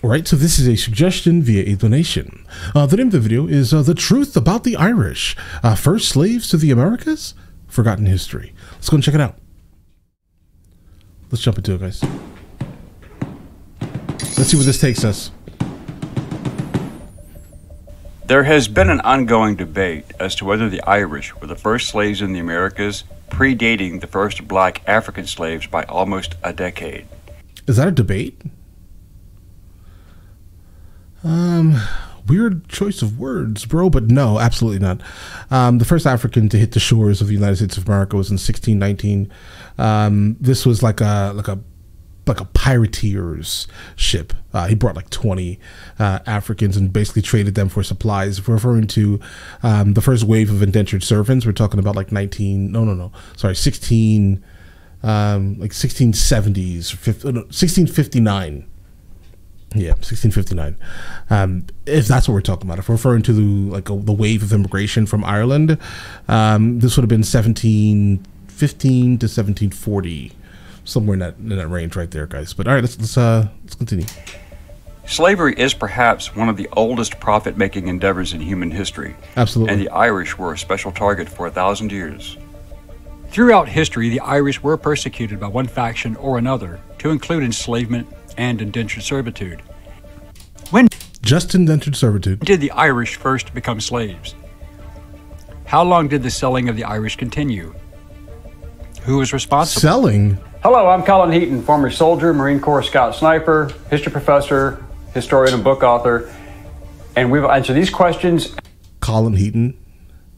Right, so this is a suggestion via a donation. The name of the video is The Truth About the Irish, First Slaves to the Americas? Forgotten History. Let's go and check it out. Let's jump into it, guys. Let's see where this takes us. There has been an ongoing debate as to whether the Irish were the first slaves in the Americas, predating the first black African slaves by almost a decade. Is that a debate? Weird choice of words, bro, but no, absolutely not. The first African to hit the shores of the United States of America was in 1619. This was like a pirateer's ship. He brought like 20 Africans and basically traded them for supplies. We're referring to the first wave of indentured servants. We're talking about like 1670s, 1659. Yeah, 1659. If that's what we're talking about. If we're referring to the wave of immigration from Ireland, this would have been 1715 to 1740, somewhere in that range right there, guys. But all right, let's continue. Slavery is perhaps one of the oldest profit-making endeavors in human history. Absolutely. And the Irish were a special target for 1,000 years. Throughout history, the Irish were persecuted by one faction or another, to include enslavement and indentured servitude. When just indentured servitude did the Irish first become slaves? How long did the selling of the Irish continue? Who was responsible? Selling? Hello, I'm Colin Heaton, former soldier, Marine Corps scout sniper, history professor, historian, and book author. And we've answered these questions. Colin Heaton.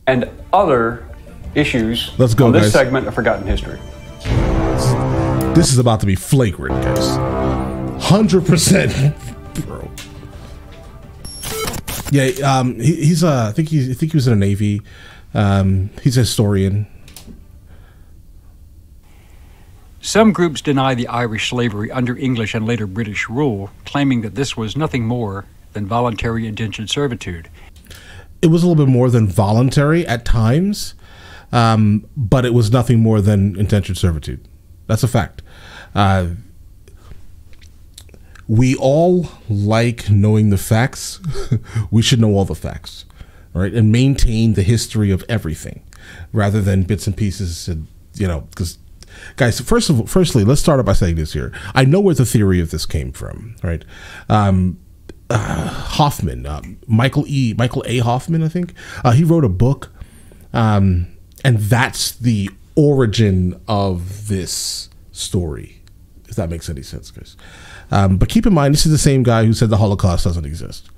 And other issues. Let's go, on this guys. segment of Forgotten History. This is about to be flagrant, guys. 100%, bro. Yeah, he's I think he was in the Navy. He's a historian. Some groups deny the Irish slavery under English and later British rule, claiming that this was nothing more than voluntary indentured servitude. It was a little bit more than voluntary at times, but it was nothing more than indentured servitude. That's a fact. We all like knowing the facts. We should know all the facts, right? And maintain the history of everything rather than bits and pieces. And, you know, because guys, firstly, let's start out by saying this here. I know where the theory of this came from, right? Hoffman, Michael A. Hoffman, I think. He wrote a book, and that's the origin of this story, if that makes any sense, guys. But keep in mind, this is the same guy who said the Holocaust doesn't exist.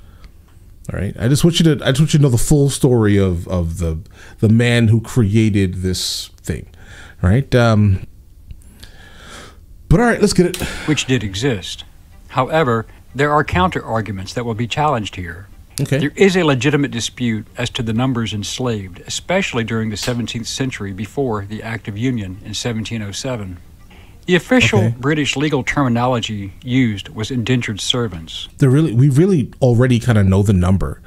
All right, I just want you to know the full story of the man who created this thing. All right, but all right, let's get it. Which did exist. However, there are counter arguments that will be challenged here. Okay. There is a legitimate dispute as to the numbers enslaved, especially during the 17th century before the Act of Union in 1707. The official British legal terminology used was indentured servants. We really already kind of know the number.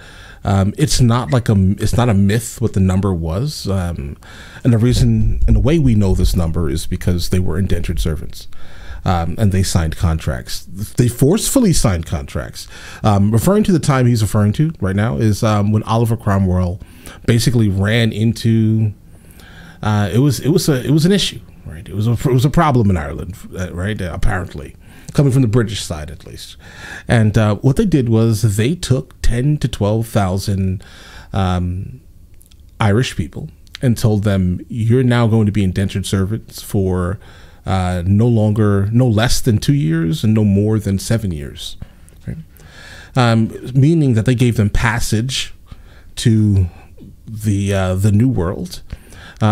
It's not a myth what the number was, and the way we know this number is because they were indentured servants, and they signed contracts. They forcefully signed contracts. Referring to the time he's referring to right now is when Oliver Cromwell basically ran into. It was an issue. Right, it was a problem in Ireland, right? Apparently, coming from the British side at least, and what they did was they took 10 to 12,000 Irish people and told them, "You're now going to be indentured servants for no less than 2 years and no more than 7 years," right? Meaning that they gave them passage to the New World.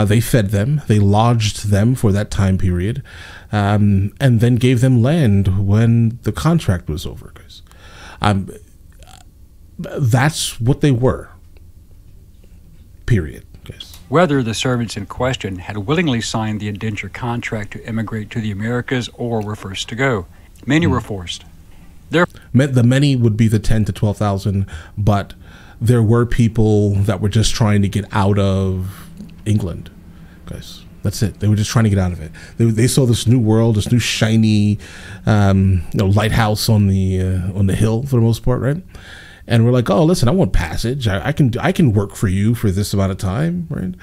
They fed them, they lodged them for that time period, and then gave them land when the contract was over, guys. That's what they were, period, guys. Whether the servants in question had willingly signed the indenture contract to immigrate to the Americas or were forced to go. Many were forced. The many would be the 10 to 12,000, but there were people that were just trying to get out of England, guys. That's it. They were just trying to get out of it. They saw this new world, this new shiny, lighthouse on the hill for the most part, right? And we're like, oh, listen, I want passage. I can work for you for this amount of time, right?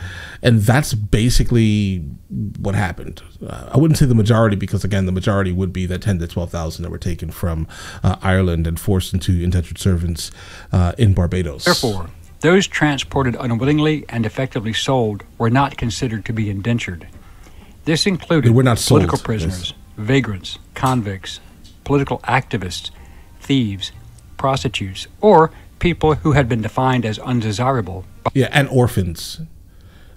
And that's basically what happened. I wouldn't say the majority, because again, the majority would be that 10 to 12,000 that were taken from Ireland and forced into indentured servants in Barbados. Therefore, those transported unwillingly and effectively sold were not considered to be indentured. This included political prisoners, vagrants, convicts, political activists, thieves, prostitutes, or people who had been defined as undesirable. Yeah, and orphans.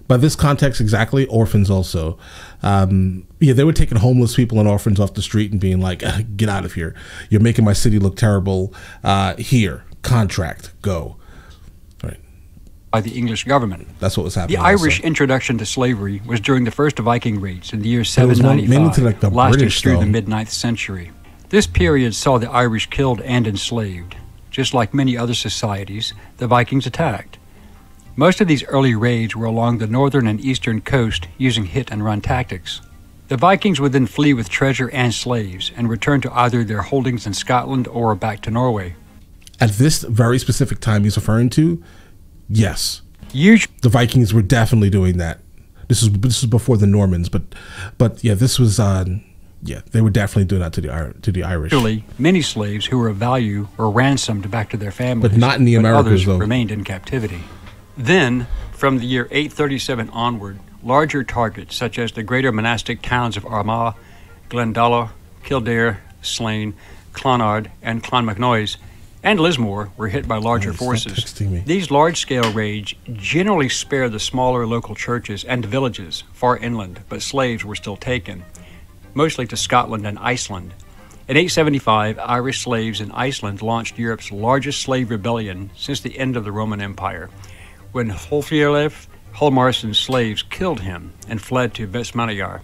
By this context exactly, orphans also. They were taking homeless people and orphans off the street and being like, get out of here. You're making my city look terrible. Here, contract, go. By the English government. That's what was happening. The Irish introduction to slavery was during the first Viking raids in the year 795, lasting through the mid-9th century. This period saw the Irish killed and enslaved. Just like many other societies, the Vikings attacked. Most of these early raids were along the northern and eastern coast using hit-and-run tactics. The Vikings would then flee with treasure and slaves and return to either their holdings in Scotland or back to Norway. At this very specific time he's referring to, yes, the Vikings were definitely doing that. This is before the Normans, but yeah, this was they were definitely doing that to the Irish. Usually, many slaves who were of value were ransomed back to their families, but not in the Americas. Others though. Remained in captivity. Then, from the year 837 onward, larger targets such as the greater monastic towns of Armagh, Glendalough, Kildare, Slane, Clonard, and Clonmacnoise, and Lismore were hit by larger forces. These large-scale raids generally spared the smaller local churches and villages far inland, but slaves were still taken, mostly to Scotland and Iceland. In 875, Irish slaves in Iceland launched Europe's largest slave rebellion since the end of the Roman Empire, when Hrólfr Hólmarsson's slaves killed him and fled to Vestmannaeyjar.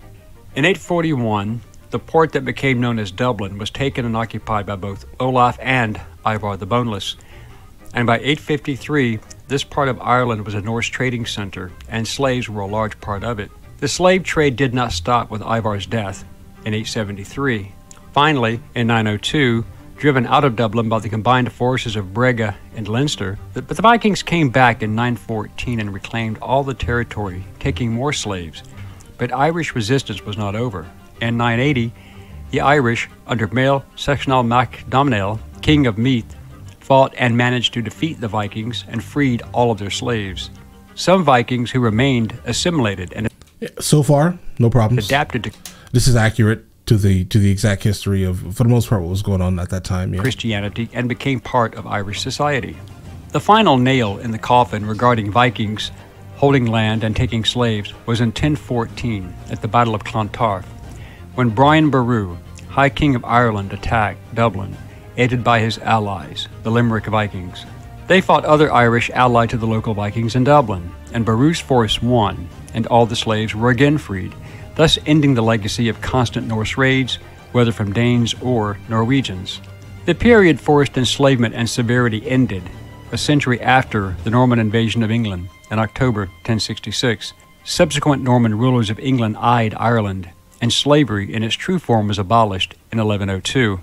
In 841, the port that became known as Dublin was taken and occupied by both Olaf and Ivar the Boneless. And by 853, this part of Ireland was a Norse trading center, and slaves were a large part of it. The slave trade did not stop with Ivar's death in 873. Finally, in 902, driven out of Dublin by the combined forces of Brega and Leinster, but the Vikings came back in 914 and reclaimed all the territory, taking more slaves. But Irish resistance was not over. In 980, the Irish, under Mael Sechnal Mac Domhnall, king of Meath, fought and managed to defeat the Vikings and freed all of their slaves. Some Vikings who remained assimilated and so far, no problems. Adapted to this is accurate to the exact history of, for the most part, what was going on at that time. Yeah. Christianity and became part of Irish society. The final nail in the coffin regarding Vikings holding land and taking slaves was in 1014 at the Battle of Clontarf, when Brian Boru, High King of Ireland, attacked Dublin, aided by his allies, the Limerick Vikings. They fought other Irish allied to the local Vikings in Dublin, and Boru's force won, and all the slaves were again freed, thus ending the legacy of constant Norse raids, whether from Danes or Norwegians. The period forced enslavement and severity ended a century after the Norman invasion of England in October 1066. Subsequent Norman rulers of England eyed Ireland, and slavery in its true form was abolished in 1102.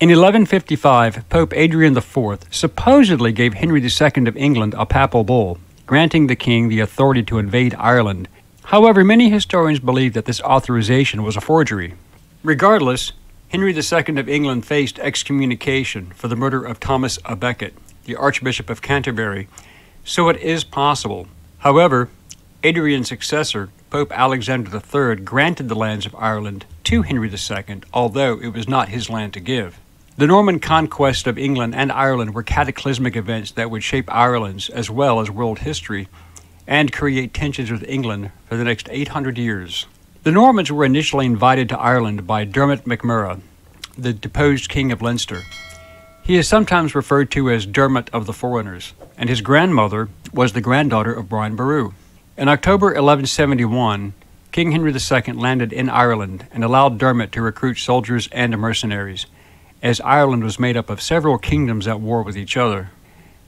In 1155, Pope Adrian IV supposedly gave Henry II of England a papal bull, granting the king the authority to invade Ireland. However, many historians believe that this authorization was a forgery. Regardless, Henry II of England faced excommunication for the murder of Thomas à Becket, the Archbishop of Canterbury, so it is possible. However, Adrian's successor, Pope Alexander III, granted the lands of Ireland to Henry II, although it was not his land to give. The Norman conquest of England and Ireland were cataclysmic events that would shape Ireland's as well as world history and create tensions with England for the next 800 years. The Normans were initially invited to Ireland by Dermot MacMurrough, the deposed king of Leinster. He is sometimes referred to as Dermot of the Foreigners, and his grandmother was the granddaughter of Brian Boru. In October 1171, King Henry II landed in Ireland and allowed Dermot to recruit soldiers and mercenaries, as Ireland was made up of several kingdoms at war with each other.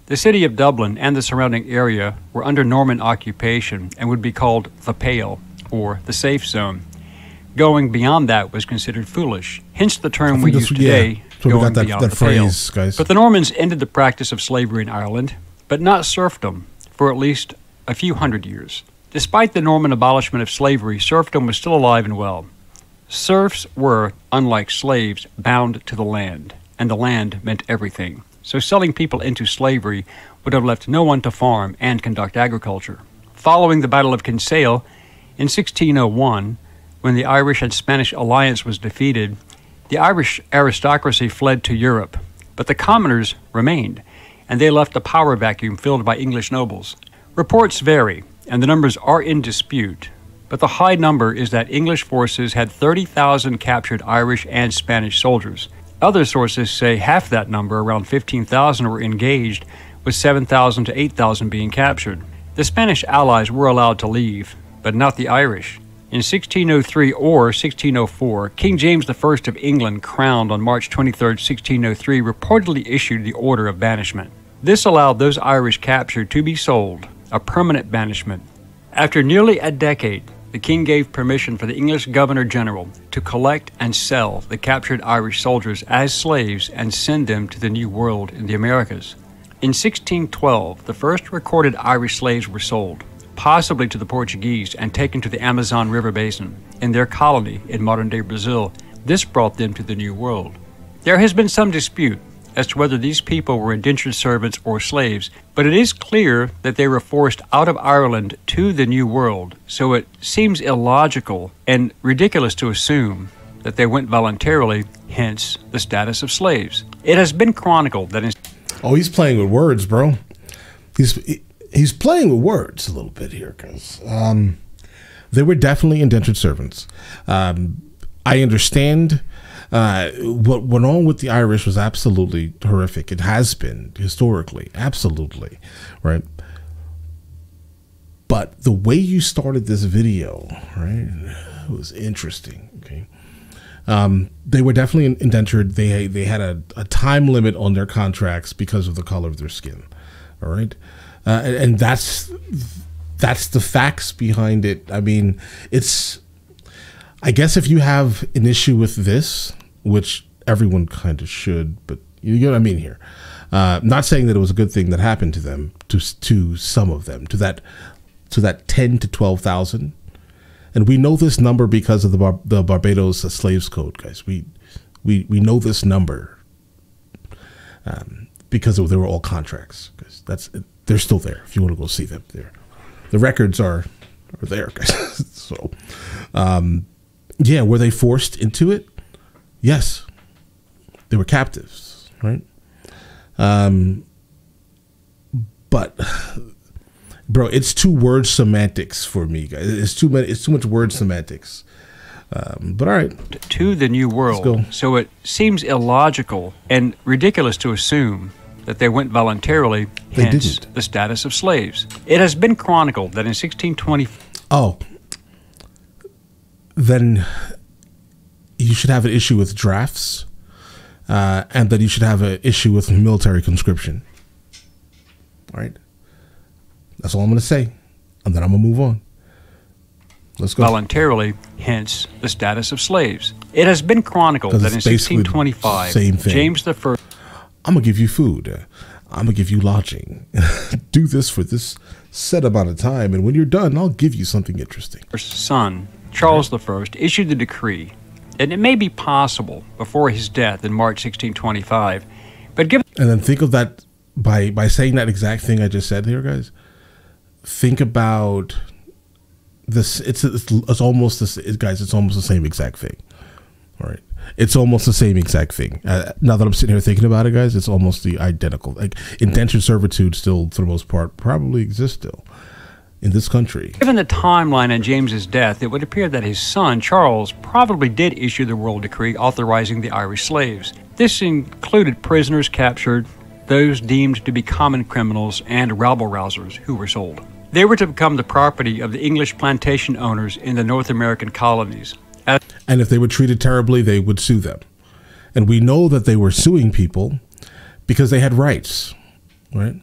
The city of Dublin and the surrounding area were under Norman occupation and would be called the Pale, or the safe zone. Going beyond that was considered foolish, hence the term we use today, so going we got that, beyond that the phrase, pale. guys. But the Normans ended the practice of slavery in Ireland, but not serfdom, for at least a few hundred years. Despite the Norman abolishment of slavery, serfdom was still alive and well. Serfs were, unlike slaves, bound to the land, and the land meant everything. So selling people into slavery would have left no one to farm and conduct agriculture. Following the Battle of Kinsale in 1601, when the Irish and Spanish alliance was defeated, the Irish aristocracy fled to Europe, but the commoners remained, and they left a power vacuum filled by English nobles. Reports vary, and the numbers are in dispute, but the high number is that English forces had 30,000 captured Irish and Spanish soldiers. Other sources say half that number, around 15,000, were engaged, with 7,000 to 8,000 being captured. The Spanish allies were allowed to leave, but not the Irish. In 1603 or 1604, King James I of England, crowned on March 23, 1603, reportedly issued the order of banishment. This allowed those Irish captured to be sold, a permanent banishment. After nearly a decade, the king gave permission for the English Governor-General to collect and sell the captured Irish soldiers as slaves and send them to the New World in the Americas. In 1612, the first recorded Irish slaves were sold, possibly to the Portuguese, and taken to the Amazon River Basin, in their colony in modern-day Brazil. This brought them to the New World. There has been some dispute as to whether these people were indentured servants or slaves, but it is clear that they were forced out of Ireland to the New World, so it seems illogical and ridiculous to assume that they went voluntarily, hence the status of slaves. It has been chronicled that in... Oh, he's playing with words, bro. He's playing with words a little bit here, because they were definitely indentured servants. I understand what went on with the Irish was absolutely horrific. It has been historically, absolutely, right? But the way you started this video, right, it was interesting. Okay, they were definitely indentured. They had a time limit on their contracts because of the color of their skin. All right. And that's the facts behind it. I mean, I guess if you have an issue with this, which everyone kind of should, but you know what I mean here. Not saying that it was a good thing that happened to them, to some of them, to that 10 to 12,000. And we know this number because of the Barbados slaves code, guys. We know this number because they were all contracts. Because they're still there. If you want to go see them, the records are there, guys. So, yeah, were they forced into it? Yes, they were captives, right? But, bro, it's too word semantics for me, guys. It's too much word semantics. But all right, to the New World. So it seems illogical and ridiculous to assume that they went voluntarily, hence the status of slaves. It has been chronicled that in 1620... Oh, then you should have an issue with drafts, and then you should have an issue with military conscription. All right? That's all I'm going to say, and then I'm going to move on. Let's go. Voluntarily, hence the status of slaves. It has been chronicled that in 1625, James I... I'm going to give you food. I'm going to give you lodging. Do this for this set amount of time, and when you're done, I'll give you something interesting. Her son, Charles I, issued the decree, and it may be possible before his death in March 1625, but given... And then think of that, by saying that exact thing I just said here, guys, think about this. It's almost this, guys, it's almost the same exact thing. All right. It's almost the same exact thing. Now that I'm sitting here thinking about it, guys, it's almost the identical. Like, indentured servitude still, for the most part, probably exists still in this country. Given the timeline on James's death, it would appear that his son, Charles, probably did issue the royal decree authorizing the Irish slaves. This included prisoners captured, those deemed to be common criminals, and rabble-rousers who were sold. They were to become the property of the English plantation owners in the North American colonies. And if they were treated terribly, they would sue them. And we know that they were suing people because they had rights, right?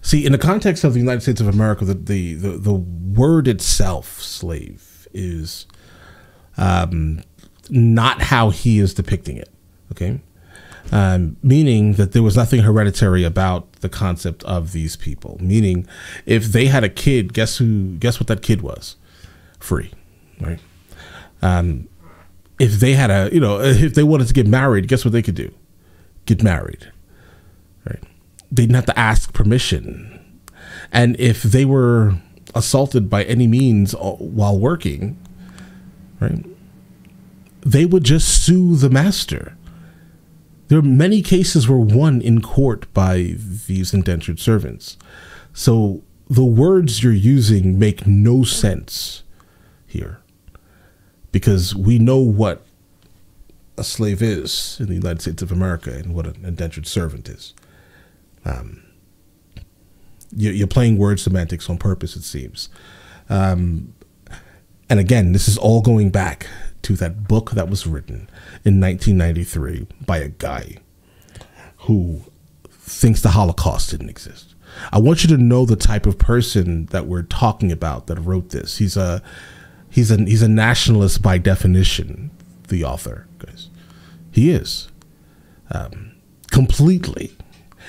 See, in the context of the United States of America, the word itself, slave, is not how he is depicting it. Okay. Meaning that there was nothing hereditary about the concept of these people. Meaning, if they had a kid, guess what that kid was? Free, right? If they had if they wanted to get married, guess what they could do? Get married, right? They didn't have to ask permission. And if they were assaulted by any means while working, right, they would just sue the master. There are many cases were won in court by these indentured servants. So the words you're using make no sense here, because we know what a slave is in the United States of America and what an indentured servant is. You're playing word semantics on purpose, it seems. And again, this is all going back to that book that was written in 1993 by a guy who thinks the Holocaust didn't exist. I want you to know the type of person that we're talking about that wrote this. He's a nationalist by definition, the author, guys. He is. Completely.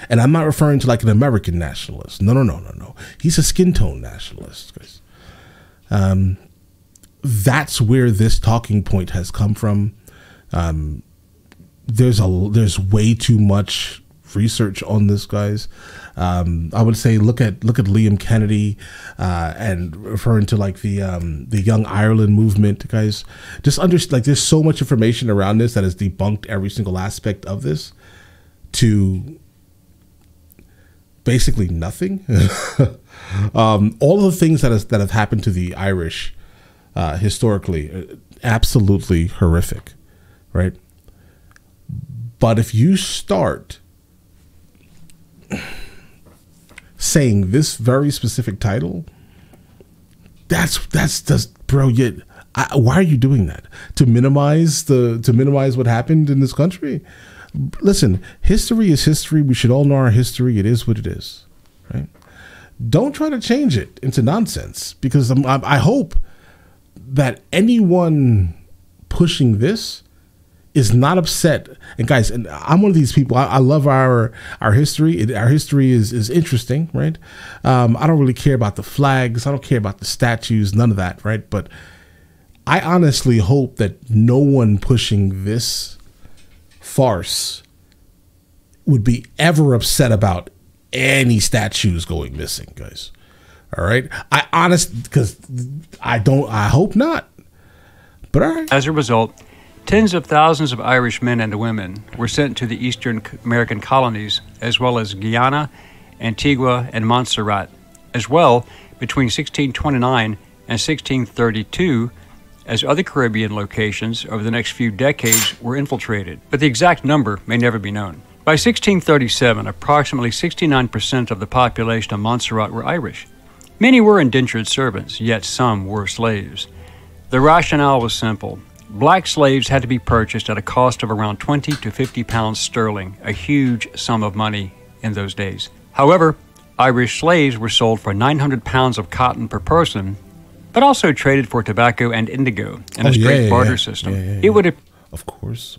And I'm not referring to like an American nationalist. No. He's a skin tone nationalist, guys. That's where this talking point has come from. There's way too much research on this, guys. I would say look at Liam Kennedy and referring to like the Young Ireland movement, guys. Just like there's so much information around this that has debunked every single aspect of this to basically nothing. All of the things that have happened to the Irish historically, absolutely horrific, right? But if you start saying this very specific title, that's brilliant. Why are you doing that? To minimize what happened in this country? Listen, history is history. We should all know our history. It is what it is, right? Don't try to change it into nonsense, because I hope that anyone pushing this is not upset. And guys, and I'm one of these people. I love our history. Our history is interesting, right? I don't really care about the flags. I don't care about the statues. None of that, right? But I honestly hope that no one pushing this farce would be ever upset about any statues going missing, guys. All right. Because I hope not. But all right. As a result, tens of thousands of Irish men and women were sent to the Eastern American colonies, as well as Guyana, Antigua, and Montserrat. As well, between 1629 and 1632, as other Caribbean locations over the next few decades were infiltrated. But the exact number may never be known. By 1637, approximately 69% of the population of Montserrat were Irish. Many were indentured servants, yet some were slaves. The rationale was simple. Black slaves had to be purchased at a cost of around 20 to 50 pounds sterling, a huge sum of money in those days. However, Irish slaves were sold for 900 pounds of cotton per person, but also traded for tobacco and indigo in a straight barter system. It would of course.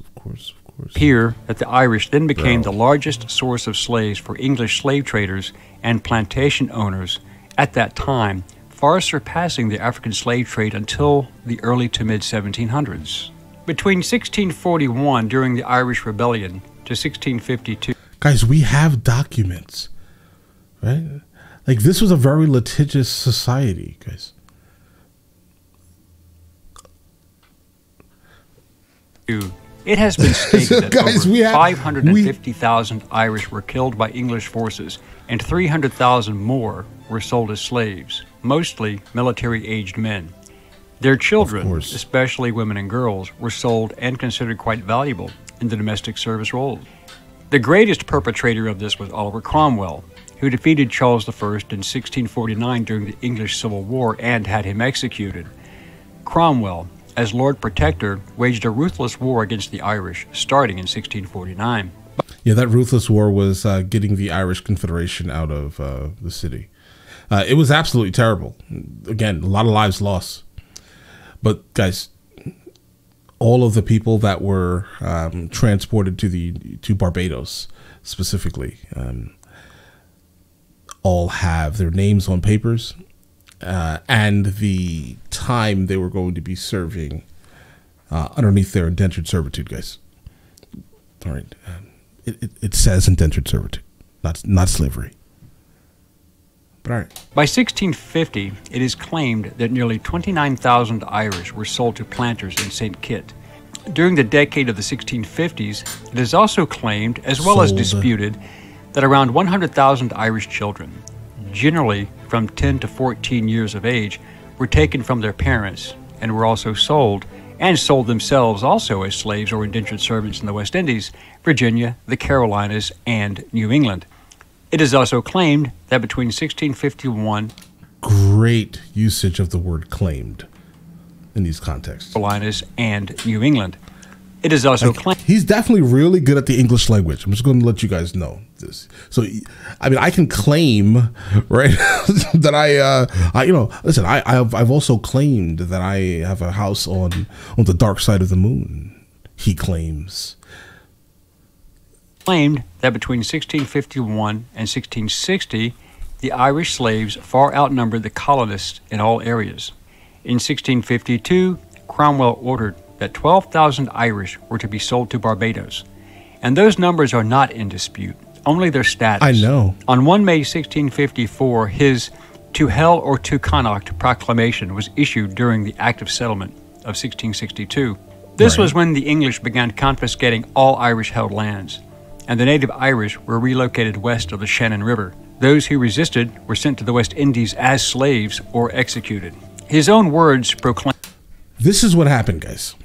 appear that the Irish then became the largest source of slaves for English slave traders and plantation owners at that time, far surpassing the African slave trade until the early to mid-1700s. Between 1641, during the Irish Rebellion, to 1652. Guys, we have documents, right? Like, this was a very litigious society, guys. It has been stated that guys, over 550,000 Irish were killed by English forces, and 300,000 more were sold as slaves, mostly military-aged men. Their children, especially women and girls, were sold and considered quite valuable in the domestic service roles. The greatest perpetrator of this was Oliver Cromwell, who defeated Charles I in 1649 during the English Civil War and had him executed. Cromwell, as Lord Protector, waged a ruthless war against the Irish, starting in 1649. Yeah, that ruthless war was getting the Irish Confederation out of the city. It was absolutely terrible. Again, a lot of lives lost. But guys, all of the people that were transported to Barbados specifically, all have their names on papers and the time they were going to be serving underneath their indentured servitude, guys. All right, it says indentured servitude, not slavery. But all right. By 1650, it is claimed that nearly 29,000 Irish were sold to planters in St. Kitts. During the decade of the 1650s, it is also claimed, as well as disputed, that around 100,000 Irish children, generally from 10 to 14 years of age, were taken from their parents and were also sold, and sold themselves also as slaves or indentured servants in the West Indies, Virginia, the Carolinas, and New England. It is also claimed that between 1651... Great usage of the word claimed in these contexts. Carolinas and New England. It is also claimed... He's definitely really good at the English language. I'm just going to let you guys know this. So, I mean, I can claim, right, that I you know, listen, I've also claimed that I have a house on the dark side of the moon. He claims. Claimed that between 1651 and 1660, the Irish slaves far outnumbered the colonists in all areas. In 1652, Cromwell ordered that 12,000 Irish were to be sold to Barbados, and those numbers are not in dispute, only their status. I know. On 1 May 1654, his "To Hell or to Connacht" proclamation was issued during the Act of Settlement of 1662. This was when the English began confiscating all Irish-held lands, and the native Irish were relocated west of the Shannon River. Those who resisted were sent to the West Indies as slaves or executed. His own words proclaim... This is what happened, guys.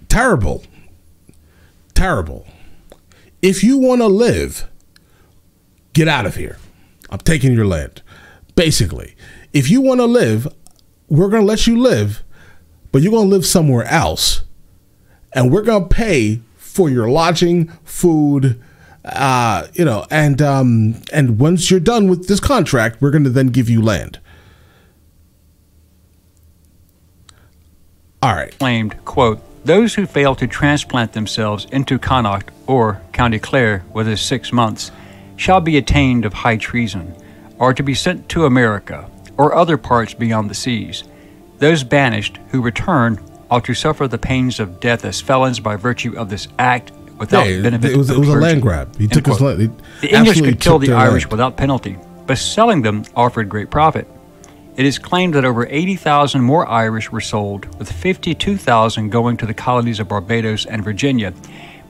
Terrible. Terrible. If you want to live, get out of here. I'm taking your land. Basically, if you want to live, we're going to let you live, but you're going to live somewhere else. And we're going to pay for your lodging, food, you know, and once you're done with this contract, we're going to then give you land. All right. Claimed, quote, "Those who fail to transplant themselves into Connacht or County Clare within 6 months shall be attainted of high treason, or to be sent to America or other parts beyond the seas. Those banished who return ought to suffer the pains of death as felons by virtue of this act without benefit." It was a land grab. He took his land. The English could kill the Irish without penalty, but selling them offered great profit. It is claimed that over 80,000 more Irish were sold, with 52,000 going to the colonies of Barbados and Virginia.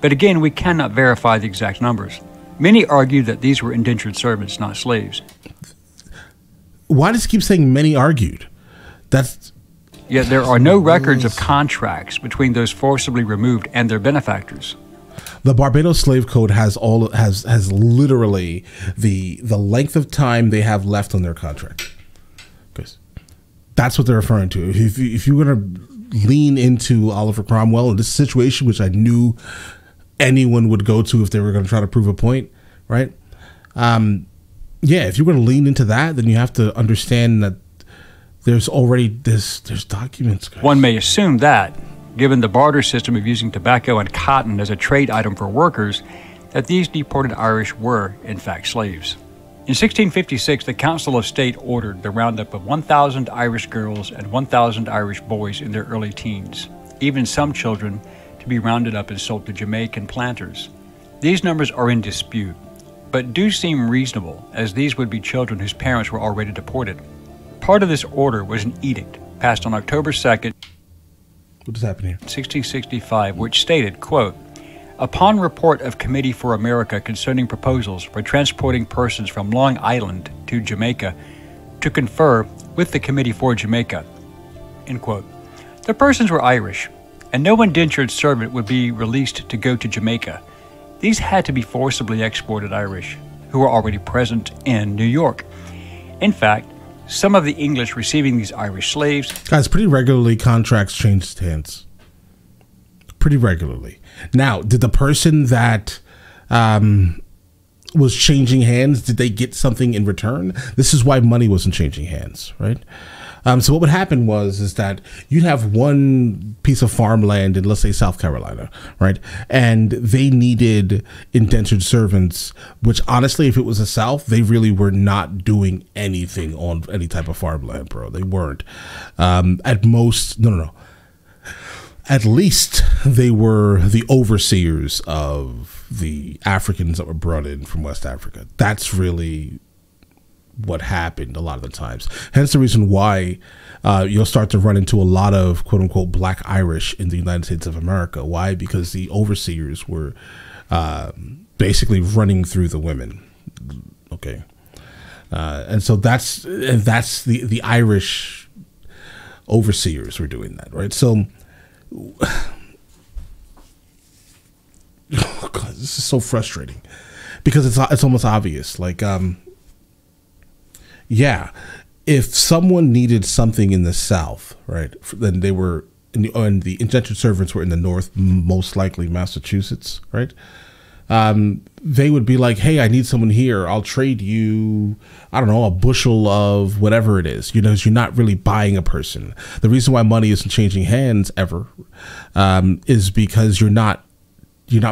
But again, we cannot verify the exact numbers. Many argue that these were indentured servants, not slaves. Why does he keep saying many argued? That's... Yet there are no records of contracts between those forcibly removed and their benefactors. The Barbados Slave Code has literally the length of time they have left on their contract. That's what they're referring to. If you're going to lean into Oliver Cromwell in this situation, which I knew anyone would go to if they were going to try to prove a point, right? Yeah, if you're going to lean into that, then you have to understand that there's already there's documents, guys. One may assume that, given the barter system of using tobacco and cotton as a trade item for workers, that these deported Irish were, in fact, slaves. In 1656, the Council of State ordered the roundup of 1,000 Irish girls and 1,000 Irish boys in their early teens, even some children, to be rounded up and sold to Jamaican planters. These numbers are in dispute, but do seem reasonable, as these would be children whose parents were already deported. Part of this order was an edict passed on October 2nd, what is happening here? 1665, which stated, quote, "Upon report of Committee for America concerning proposals for transporting persons from Long Island to Jamaica to confer with the Committee for Jamaica," end quote. The persons were Irish, and no indentured servant would be released to go to Jamaica. These had to be forcibly exported Irish, who were already present in New York. In fact, some of the English receiving these Irish slaves... Guys, pretty regularly contracts changed hands. Pretty regularly. Now, did the person that was changing hands, did they get something in return? This is why money wasn't changing hands, right? So what would happen is that you'd have one piece of farmland in, let's say, South Carolina, right? And they needed indentured servants, which honestly, if it was the South, they really were not doing anything on any type of farmland, bro. They weren't. At most, no. At least they were the overseers of the Africans that were brought in from West Africa. That's really what happened a lot of the times. Hence the reason why you'll start to run into a lot of quote unquote Black Irish in the United States of America. Why? Because the overseers were basically running through the women. Okay. And so that's the Irish overseers were doing that, right? So, oh God, this is so frustrating because it's almost obvious. Like, yeah, if someone needed something in the South, right, then they were and the indentured servants were in the North, most likely Massachusetts, right? They would be like, hey, I need someone here. I'll trade you, I don't know, a bushel of whatever it is. You know, you're not really buying a person. The reason why money isn't changing hands ever is because you're not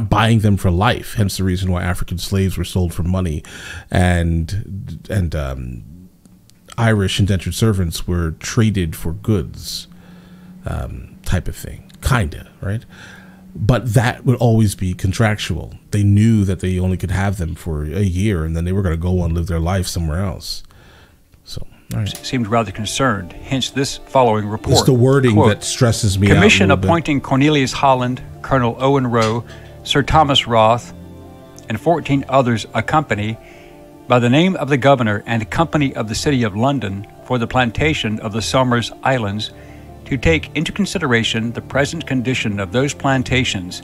buying them for life. Hence the reason why African slaves were sold for money, and Irish indentured servants were traded for goods, type of thing, kinda, right? But that would always be contractual. They knew that they only could have them for a year, and then they were going to go and live their life somewhere else. So, all right. Seemed rather concerned, hence this following report. It's the wording Quote, that stresses me out. Commission appointing Cornelius Holland, Colonel Owen Rowe, Sir Thomas Roth, and 14 others accompany by the name of the governor and company of the city of London for the plantation of the Somers Islands, to take into consideration the present condition of those plantations,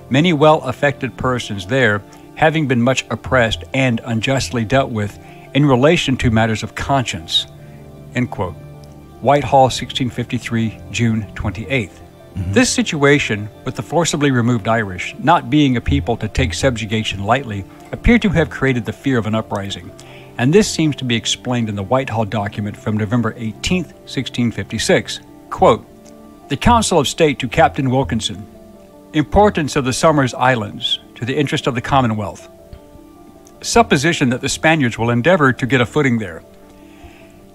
many well-affected persons there having been much oppressed and unjustly dealt with in relation to matters of conscience. End quote. Whitehall, 1653, June 28th. This situation with the forcibly removed Irish, not being a people to take subjugation lightly, appeared to have created the fear of an uprising, and this seems to be explained in the Whitehall document from November 18th, 1656. Quote, the Council of State to Captain Wilkinson, importance of the Somers Islands to the interest of the Commonwealth. Supposition that the Spaniards will endeavor to get a footing there.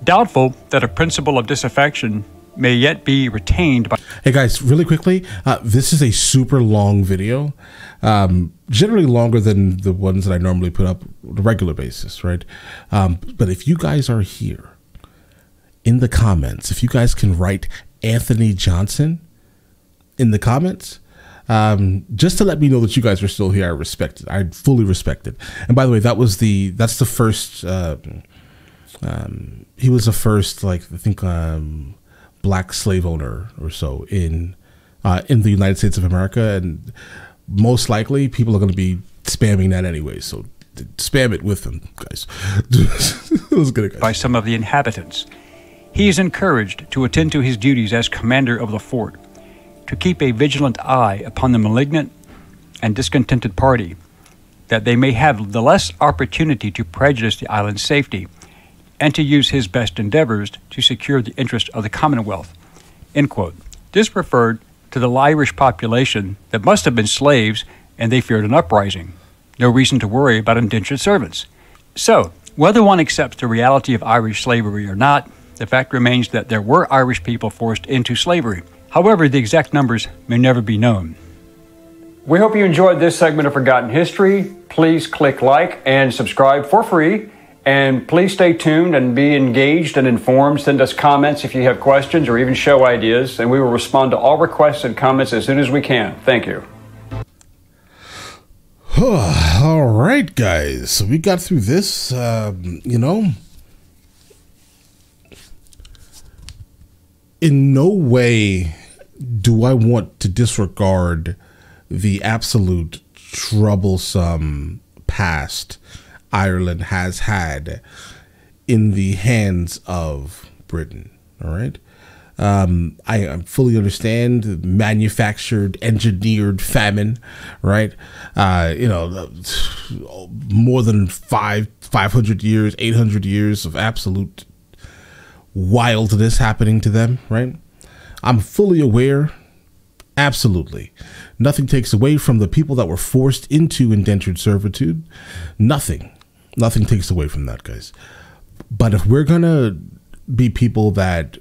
Doubtful that a principle of disaffection may yet be retained by... Hey guys, really quickly, this is a super long video, generally longer than the ones that I normally put up on a regular basis, right? But if you guys are here, in the comments, if you guys can write Anthony Johnson in the comments, just to let me know that you guys are still here, I respect it. I fully respect it. And by the way, that's the first, he was the first, like, I think, Black slave owner or so in the United States of America. And most likely people are going to be spamming that anyway. So spam it with them, guys. It was good, guys. By some of the inhabitants. He is encouraged to attend to his duties as commander of the fort, to keep a vigilant eye upon the malignant and discontented party, that they may have the less opportunity to prejudice the island's safety, and to use his best endeavors to secure the interest of the Commonwealth. End quote. This referred to the Irish population that must have been slaves, and they feared an uprising. No reason to worry about indentured servants. So, whether one accepts the reality of Irish slavery or not, the fact remains that there were Irish people forced into slavery. However, the exact numbers may never be known. We hope you enjoyed this segment of Forgotten History. Please click like and subscribe for free. And please stay tuned and be engaged and informed. Send us comments if you have questions or even show ideas, and we will respond to all requests and comments as soon as we can. Thank you. All right, guys. So we got through this, in no way do I want to disregard the absolute troublesome past Ireland has had in the hands of Britain. All right. I fully understand manufactured, engineered famine, right? More than 500 years, 800 years of absolute wildness happening to them, right? I'm fully aware. Absolutely. Nothing takes away from the people that were forced into indentured servitude. Nothing takes away from that, guys. But if we're going to be people that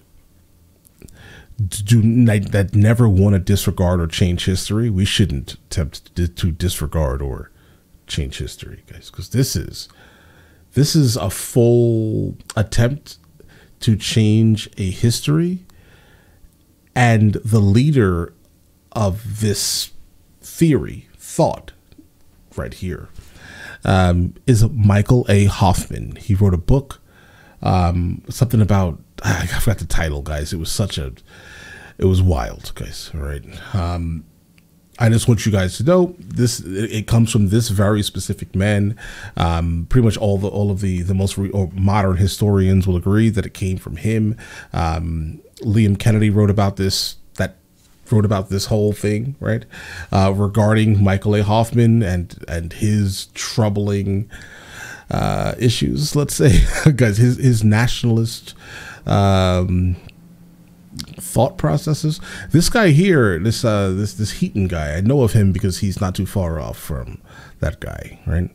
that never want to disregard or change history, we shouldn't attempt to disregard or change history, guys, because this is a full attempt to change a history, and the leader of this thought right here is Michael A. Hoffman. He wrote a book, something about, I forgot the title, guys. It was wild, guys. All right. I just want you guys to know this. It comes from this very specific man. Pretty much all of the most modern historians will agree that it came from him. Liam Kennedy wrote about this whole thing, right? Regarding Michael A. Hoffman and his troubling issues, let's say, guys, his nationalist thought processes. This guy here, this Heaton guy, I know of him because he's not too far off from that guy, right?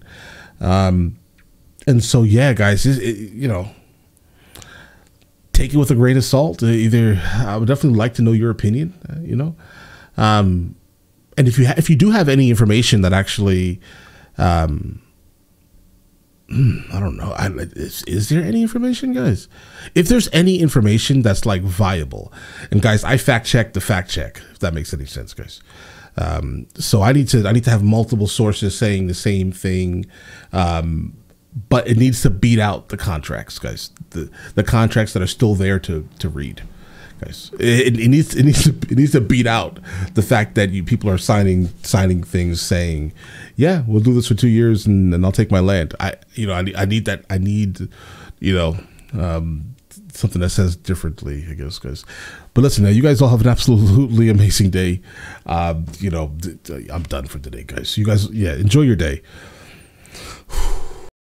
And so, yeah, guys, take it with a grain of salt. Either I would definitely like to know your opinion, and if you do have any information that actually, I don't know. Is there any information, guys? If there's any information that's like viable, and guys, I fact check the fact check, if that makes any sense, guys. So I need to have multiple sources saying the same thing, but it needs to beat out the contracts, guys. The contracts that are still there to read, guys. It needs to beat out the fact that people are signing things saying, yeah, we'll do this for 2 years and I'll take my land. I need that. I need, something that says differently, I guess, guys. But listen, now you guys all have an absolutely amazing day. I'm done for today, guys. You guys, yeah, enjoy your day.